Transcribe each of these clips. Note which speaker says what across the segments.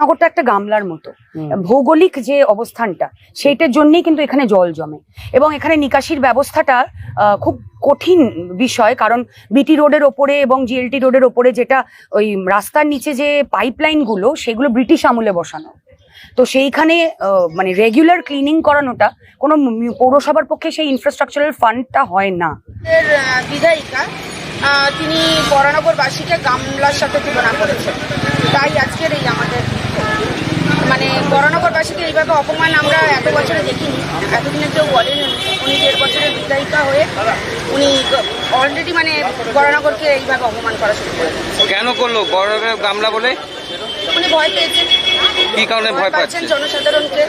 Speaker 1: নগরটা একটা গামলার মতো ভৌগোলিক যে অবস্থানটা সেইটার জন্যই কিন্তু এখানে জল জমে এবং এখানে নিকাশির ব্যবস্থাটা খুব কঠিন বিষয়, কারণ বিটি রোডের ওপরে এবং জিএলটি রোডের ওপরে যেটা ওই রাস্তার নিচে যে পাইপলাইন গুলো সেগুলো ব্রিটিশ আমলে বসানো, তো সেইখানে মানে রেগুলার ক্লিনিং করানোটা কোনো পৌরসভার পক্ষে সেই ইনফ্রাস্ট্রাকচারাল ফান্ডটা হয় না।
Speaker 2: বিধায়িকা তিনি বরানগরবাসীকে গামলার সাথে তুলনা করেছেন, তাই আজকের এই আমাদের মানে বরানগরবাসীকে এইভাবে অপমান আমরা এত বছরে দেখিনি, এতদিনে কেউ বলেন। উনি 1.5 বছরের বিধায়িকা হয়ে উনি অলরেডি মানে বরানগরকে এইভাবে অপমান করা শুরু করে।
Speaker 3: কেন করলো বরানগর গামলা বলে?
Speaker 2: উনি ভয় পেয়েছেন।
Speaker 3: কি কারণে ভয় পাচ্ছেন?
Speaker 2: জনসাধারণকে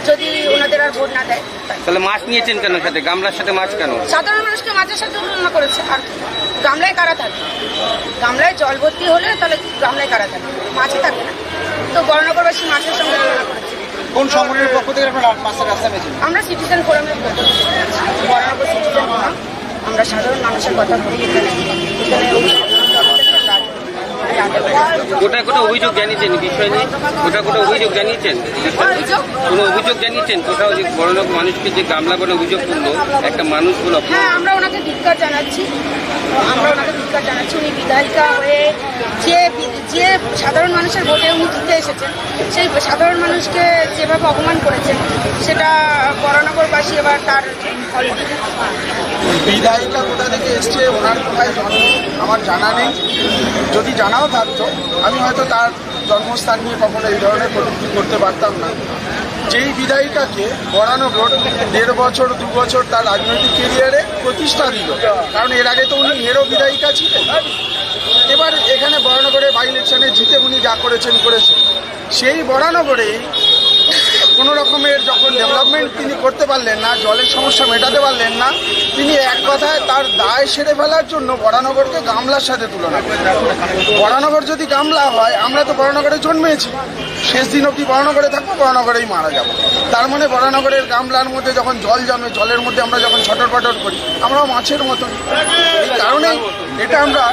Speaker 2: যদি ওনাদের আর ভোট না দেয়।
Speaker 3: তাহলে মাছ নিয়েছেন কেন সাথে? গামলার সাথে মাছ কেন?
Speaker 2: সাধারণ মানুষকে মাছের সাথে তুলনা করেছে। আর গামলায় কারা থাকে? গামলায় জল ভর্তি হলে তাহলে গামলায় কারা থাকে? মাছে থাকে না। তো বরানগরবাসী মাছের সঙ্গে তুলনা করেছে।
Speaker 4: কোন সংগঠনের পক্ষ থেকে আপনারা মাছের রাস্তা পেয়েছেন?
Speaker 2: আমরা সিটিজেন ফোরামের পক্ষ থেকে বরানগর সিটিজেন ফোরাম, আমরা সাধারণ মানুষের কথা বলি।
Speaker 3: কোথায় কোথাও অভিযোগ জানিয়েছেন বিষয় নিয়ে? কোথায় কোথাও অভিযোগ জানিয়েছেন? কোনো অভিযোগ জানিয়েছেন কোথাও যে বড়লোক মানুষকে যে গামলা বলে অভিযোগ করলো একটা মানুষ বলে?
Speaker 2: হ্যাঁ, আমরা ওনাকে ধিক্কার জানাচ্ছি। উনি বিধায়িকা হয়ে যে সাধারণ মানুষের ভোটে উনি জিতে এসেছেন, সেই সাধারণ মানুষকে যেভাবে অপমান করেছেন সেটা বরানগরবাসী এবার তার ফল দিবে।
Speaker 4: বিধায়িকা কোথা থেকে এসছে, ওনার কোথায় জন্ম আমার জানা নেই। যদি জানাও থাকতো আমি হয়তো তার জন্মস্থান নিয়ে কখনো এই ধরনের কটূক্তি করতে পারতাম না। যেই বিধায়িকাকে বরানগর 1.5 বছর 2 বছর তার রাজনৈতিক কেরিয়ারে প্রতিষ্ঠা দিল, কারণ এর আগে তো উনি হেরো বিধায়িকা ছিলেন। এবার এখানে বরানগরে বাই ইলেকশনে জিতে উনি যা করেছেন সেই বরানগরে কোনো রকমের যখন ডেভেলপমেন্ট তিনি করতে পারলেন না, জলের সমস্যা মেটাতে পারলেন না, তিনি এক কথায় তার দায় সেরে ফেলার জন্য বরানগরকে গামলার সাথে তুলনা করেন। বরানগর যদি গামলা হয়, আমরা তো বরানগরে জন্মেছি, শেষ দিন অবধি বরানগরে থাকবো, বরানগরেই মারা যাব। তার মানে বরানগরের গামলার মধ্যে যখন জল জমে, জলের মধ্যে আমরা যখন ছটর পটর করি, আমরাও মাছের মতন। এই কারণেই এটা আমরা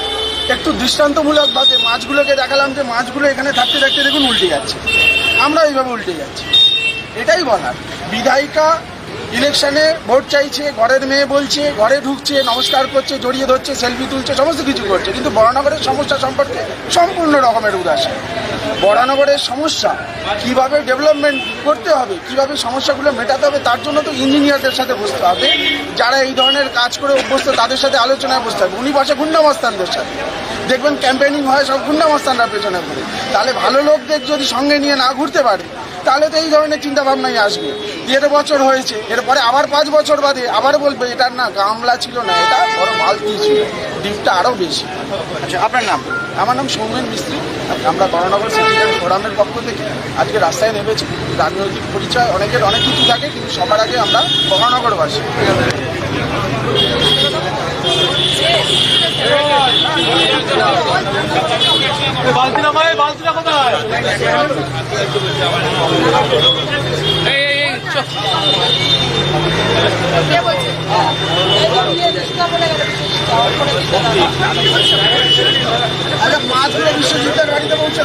Speaker 4: একটু দৃষ্টান্তমূলকভাবে মাছগুলোকে দেখালাম যে মাছগুলো এখানে থাকতে থাকতে দেখুন উল্টে যাচ্ছে, আমরা এইভাবে উল্টে যাচ্ছি। এটাই বলার। বিধায়িকা ইলেকশনে ভোট চাইছে, ঘরের মেয়ে বলছে, ঘরে ঢুকছে, নমস্কার করছে, জড়িয়ে ধরছে, সেলফি তুলছে, সমস্ত কিছু করছে, কিন্তু বরানগরের সমস্যা সম্পর্কে সম্পূর্ণ রকমের উদাসীন। বরানগরের সমস্যা কিভাবে ডেভেলপমেন্ট করতে হবে, কিভাবে সমস্যাগুলো মেটাতে হবে, তার জন্য তো ইঞ্জিনিয়ারদের সাথে বসতে হবে, যারা এই ধরনের কাজ করে অভ্যস্ত তাদের সাথে আলোচনায় বসতে হবে। উনি বসে গুন্ডামস্তানদের সাথে, দেখবেন ক্যাম্পেইনিং হয় সব গুন্ডামস্তানরা পেছনে ঘুরে। তাহলে ভালো লোকদের যদি সঙ্গে নিয়ে না ঘুরতে পারে তাহলে তো এই ধরনের চিন্তাভাবনাই আসবে। 1.5 বছর হয়েছে, এরপরে আবার 5 বছর বাদে আবার বলবে এটার না গামলা ছিল না, এটা বড় বালতি ছিল, ডিপটা আরও বেশি।
Speaker 3: আচ্ছা, আপনার নাম?
Speaker 4: আমার নাম সৌমেন মিস্ত্রি। আমরা বরানগর সিটিজেন ফোরামের পক্ষ থেকে আজকে রাস্তায় নেমেছি। রাজনৈতিক পরিচয় অনেকের অনেক কিছু থাকে, কিন্তু সবার আগে আমরা বরানগরবাসী।
Speaker 5: বালতিটা কোথায়?
Speaker 4: মাছগুলো বিশ্বজিতের গাড়িতে পৌঁছে